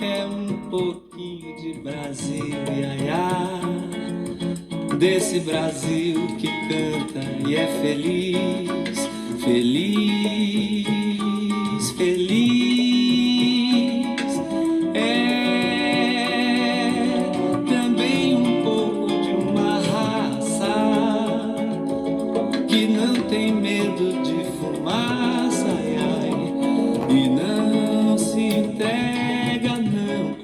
É um pouquinho de Brasil, iaiá, desse Brasil que canta e é feliz, feliz, feliz. É também um pouco de uma raça que não tem medo de fumaça, ai, ai, e não se entrega, não.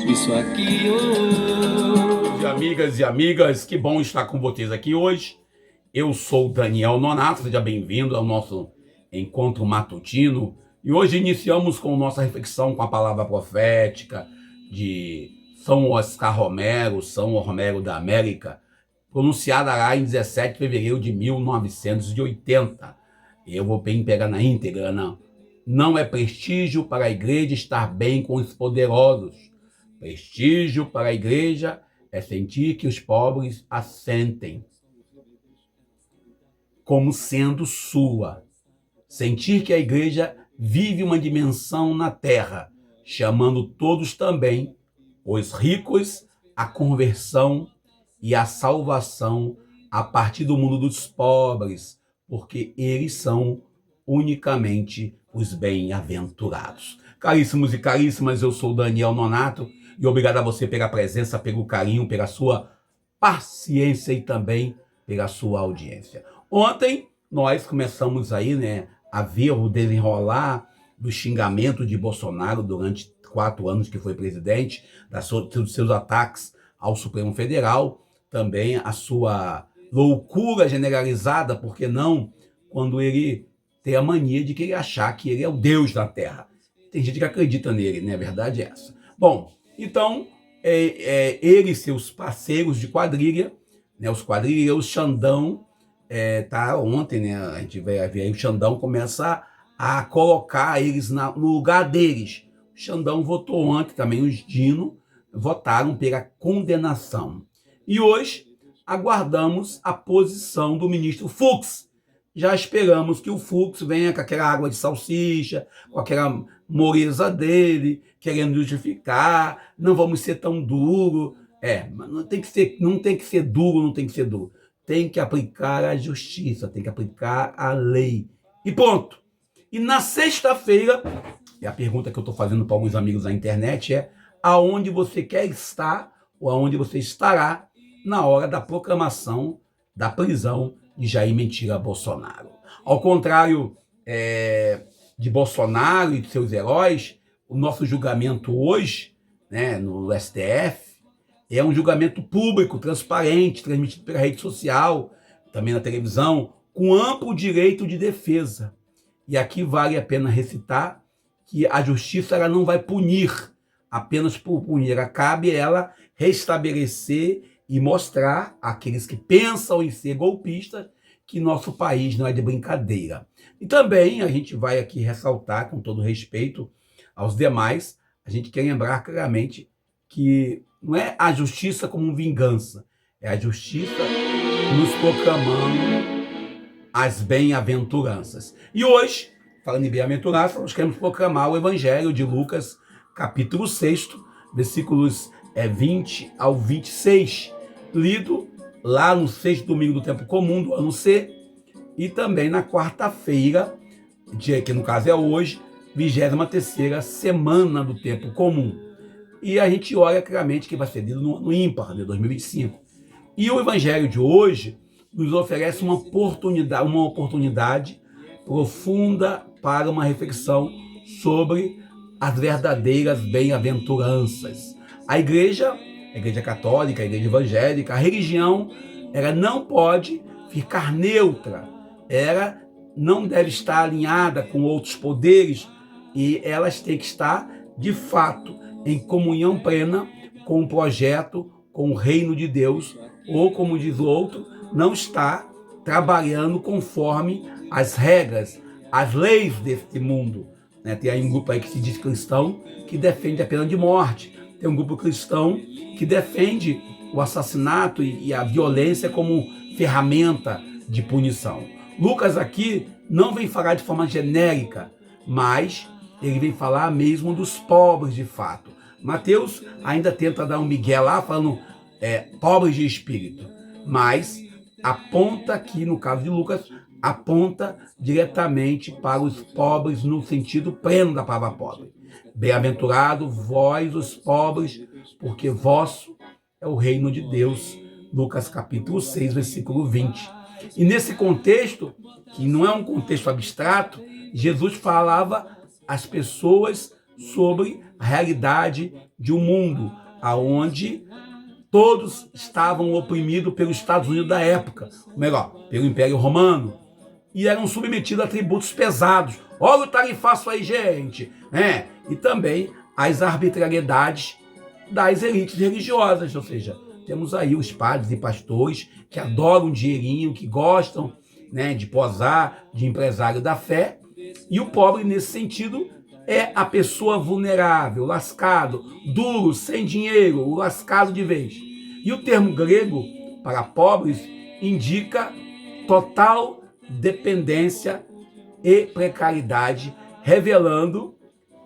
Isso aqui, Amigas e amigas, que bom estar com vocês aqui hoje. Eu sou Daniel Nonato, seja bem-vindo ao nosso encontro matutino. E hoje iniciamos com nossa reflexão com a palavra profética de São Oscar Romero, São Romero da América, pronunciada lá em 17 de fevereiro de 1980. Eu vou bem pegar na íntegra, não. Não é prestígio para a igreja estar bem com os poderosos. Prestígio para a igreja é sentir que os pobres a sentem como sendo sua. Sentir que a igreja vive uma dimensão na terra, chamando todos também, os ricos, à conversão e à salvação a partir do mundo dos pobres, porque eles são unicamente os bem-aventurados. Caríssimos e caríssimas, eu sou Daniel Nonato e obrigado a você pela presença, pelo carinho, pela sua paciência e também pela sua audiência. Ontem nós começamos aí, a ver o desenrolar do xingamento de Bolsonaro durante 4 anos que foi presidente, dos seus ataques ao Supremo Federal, também a sua loucura generalizada, porque não, quando ele tem a mania de querer achar que ele é o Deus da Terra. Tem gente que acredita nele, né? A verdade é essa. Bom, então, ele e seus parceiros de quadrilha, os quadrilheiros, Xandão, ontem, a gente vai ver aí, o Xandão começa a colocar eles no lugar deles. O Xandão votou ontem, também os Dino votaram pela condenação. E hoje aguardamos a posição do ministro Fux. Já esperamos que o Fux venha com aquela água de salsicha, com aquela moreza dele, querendo justificar, não vamos ser tão duro. Não tem que ser duro. Tem que aplicar a justiça, tem que aplicar a lei. E pronto. E na sexta-feira, e a pergunta que eu estou fazendo para alguns amigos na internet é: aonde você quer estar ou aonde você estará na hora da proclamação da prisão de Jair Messias Bolsonaro? Ao contrário de Bolsonaro e de seus heróis, o nosso julgamento hoje, no STF, é um julgamento público, transparente, transmitido pela rede social, também na televisão, com amplo direito de defesa. E aqui vale a pena recitar que a justiça ela não vai punir apenas por punir, cabe ela restabelecer e mostrar àqueles que pensam em ser golpistas que nosso país não é de brincadeira. E também a gente vai aqui ressaltar, com todo respeito aos demais, a gente quer lembrar claramente que não é a justiça como vingança, é a justiça nos proclamando as bem-aventuranças. E hoje, falando em bem-aventurança, nós queremos proclamar o Evangelho de Lucas, capítulo 6, versículos 20 ao 26, lido lá no 6º domingo do tempo comum do ano C, e também na quarta-feira, que no caso é hoje, 23ª semana do tempo comum. E a gente olha claramente que vai ser lido no ímpar de 2025. E o Evangelho de hoje nos oferece uma oportunidade profunda para uma reflexão sobre as verdadeiras bem-aventuranças. A igreja católica, a igreja evangélica, a religião, ela não pode ficar neutra, ela não deve estar alinhada com outros poderes e elas têm que estar, de fato, em comunhão plena com o projeto, com o reino de Deus, ou, como diz o outro, não está trabalhando conforme as regras, as leis deste mundo. Tem aí um grupo aí que se diz cristão, que defende a pena de morte. Tem um grupo cristão que defende o assassinato e a violência como ferramenta de punição. Lucas aqui não vem falar de forma genérica mas ele vem falar mesmo dos pobres de fato. Mateus ainda tenta dar um migué lá, falando pobres de espírito, mas aponta aqui, no caso de Lucas, aponta diretamente para os pobres no sentido pleno da palavra pobre. Bem-aventurado vós os pobres, porque vosso é o reino de Deus. Lucas capítulo 6, versículo 20. E nesse contexto, que não é um contexto abstrato, Jesus falava às pessoas sobre a realidade de um mundo onde todos estavam oprimidos pelos Estados Unidos da época, ou melhor, pelo Império Romano, e eram submetidos a tributos pesados. Olha o tarifaço aí, gente! E também as arbitrariedades das elites religiosas, ou seja, temos aí os padres e pastores que adoram um dinheirinho, que gostam de posar de empresário da fé, e o pobre, nesse sentido, é a pessoa vulnerável, lascado, duro, sem dinheiro, o lascado de vez. E o termo grego para pobres indica total dependência e precariedade, revelando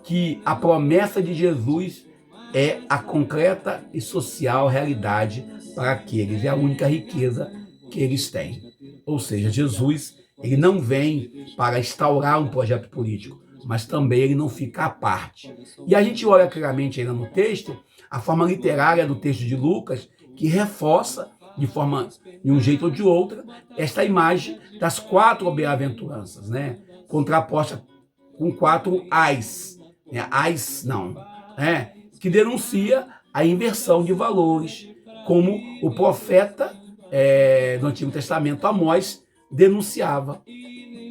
que a promessa de Jesus é a concreta e social realidade para aqueles, é a única riqueza que eles têm. Ou seja, Jesus, ele não vem para instaurar um projeto político, mas também ele não fica à parte. E a gente olha claramente ainda no texto, a forma literária do texto de Lucas, que reforça, de um jeito ou de outro, esta imagem das 4 bem-aventuranças, contraposta com 4 ais. Que denuncia a inversão de valores, como o profeta do Antigo Testamento, Amós, denunciava.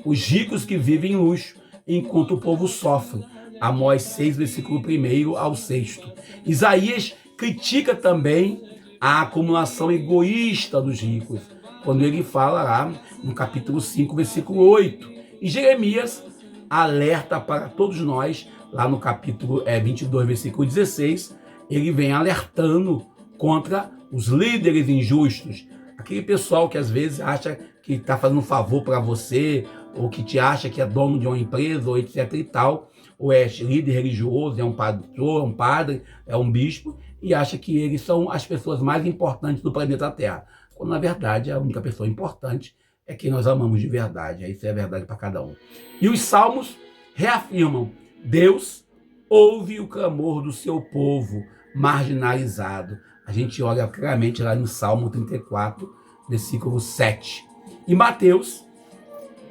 Os ricos que vivem em luxo, enquanto o povo sofre. Amós 6, versículo 1 ao 6. Isaías critica também a acumulação egoísta dos ricos, quando ele fala lá no capítulo 5, versículo 8. E Jeremias alerta para todos nós, lá no capítulo 22, versículo 16, ele vem alertando contra os líderes injustos, aquele pessoal que às vezes acha que está fazendo um favor para você, ou que te acha que é dono de uma empresa, ou etc e tal, ou é líder religioso, é um pastor, é um padre, é um bispo, e acha que eles são as pessoas mais importantes do planeta Terra, quando na verdade a única pessoa importante é quem nós amamos de verdade. Isso é a verdade para cada um. E os salmos reafirmam: Deus ouve o clamor do seu povo marginalizado. A gente olha claramente lá no Salmo 34, versículo 7. E Mateus,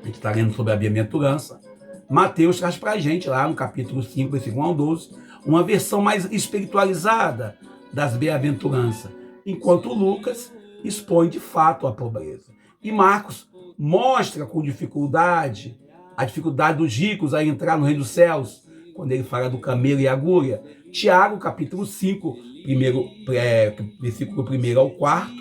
a gente está lendo sobre a bem-aventurança, Mateus traz para a gente lá no capítulo 5, versículo 1 ao 12, uma versão mais espiritualizada das bem-aventuranças, enquanto Lucas expõe de fato a pobreza. E Marcos mostra com dificuldade a dificuldade dos ricos a entrar no reino dos céus, quando ele fala do camelo e agulha. Tiago, capítulo 5, versículo 1 ao 4,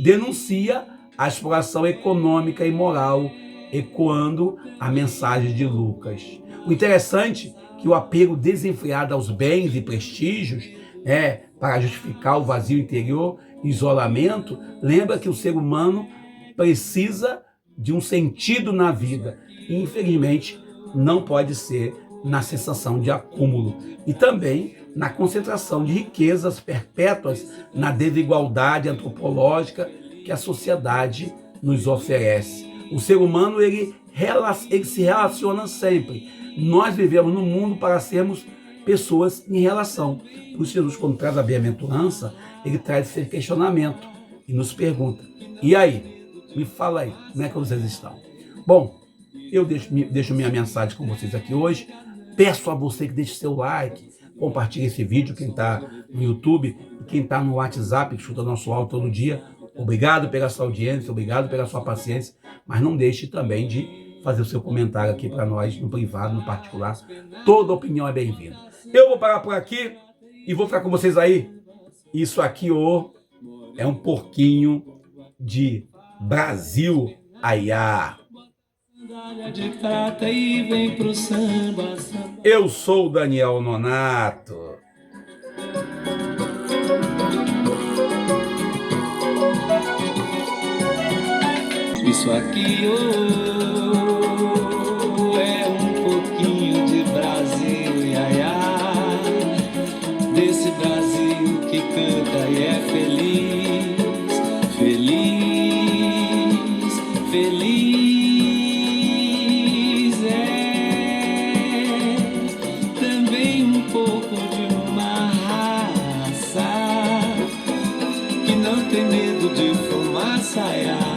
denuncia a exploração econômica e moral, ecoando a mensagem de Lucas. O interessante é que o apego desenfreado aos bens e prestígios, para justificar o vazio interior e isolamento, lembra que o ser humano precisa de um sentido na vida. E, infelizmente, não pode ser na sensação de acúmulo e também na concentração de riquezas perpétuas na desigualdade antropológica que a sociedade nos oferece. O ser humano ele se relaciona sempre. Nós vivemos no mundo para sermos pessoas em relação. Por isso, Jesus, quando traz a bem-aventurança, ele traz esse questionamento e nos pergunta: e aí? Me fala aí, como é que vocês estão? Bom, eu deixo minha mensagem com vocês aqui hoje. Peço a você que deixe seu like, compartilhe esse vídeo, quem está no YouTube e quem está no WhatsApp, que escuta nosso áudio todo dia. Obrigado pela sua audiência, obrigado pela sua paciência, mas não deixe também de fazer o seu comentário aqui para nós, no privado, no particular. Toda opinião é bem-vinda. Eu vou parar por aqui e vou ficar com vocês aí. Isso aqui é um pouquinho de Brasil Aiá. De prata e vem pro samba. Eu sou o Daniel Nonato. Isso aqui é um pouquinho de que não tem medo de fumaçaiar.